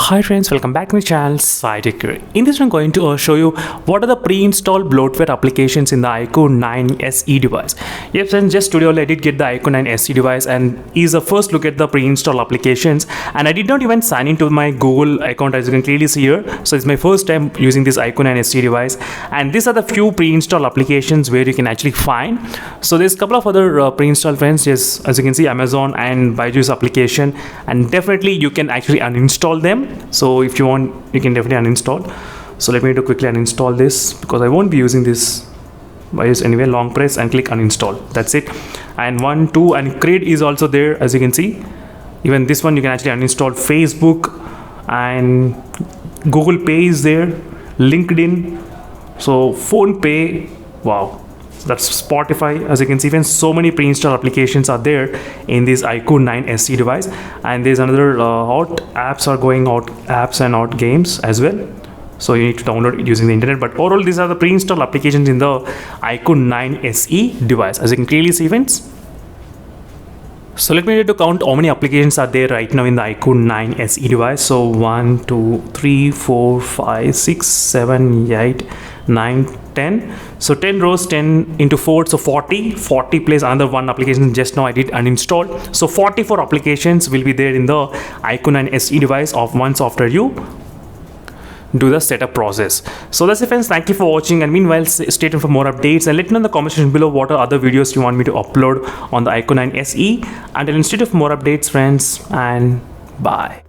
Hi friends, welcome back to my channel SciTech. In this I'm going to show you what are the pre-installed bloatware applications in the iQOO 9 SE device. Yes friends, just today I did get the iQOO 9 SE device and is the first look at the pre-installed applications, and I did not even sign into my Google account, as you can clearly see here. So it's my first time using this iQOO 9 SE device, and these are the few pre-installed applications where you can actually find. So there's a couple of other pre-installed friends. Yes, as you can see, Amazon and Byju's application, and definitely you can actually uninstall them. So if you want, you can definitely uninstall. So let me quickly uninstall this because I won't be using this Byju's anyway. Long press and click uninstall. That's it. And 1, 2, and Create is also there, as you can see. Even this one you can actually uninstall. Facebook and Google Pay is there. LinkedIn. So Phone Pay. Wow. That's Spotify. As you can see, even so many pre-installed applications are there in this iQOO 9 SE device, and there's another out apps are going out, apps and out games as well. So you need to download it using the internet, but overall these are the pre-installed applications in the iQOO 9 SE device, as you can clearly see friends. So let me try to count how many applications are there right now in the iQOO 9 SE device. So 1, 2, 3, 4, 5, 6, 7, 8, 9, 10. So 10 rows, 10 into 4, so 40 plus another one application just now I did uninstall. So 44 applications will be there in the iQOO 9 SE device of once after you do the setup process. So that's it friends, thank you for watching, and meanwhile stay tuned for more updates, and let me know in the comment section below what are other videos you want me to upload on the iQOO 9 SE. Until instead of more updates friends, and bye.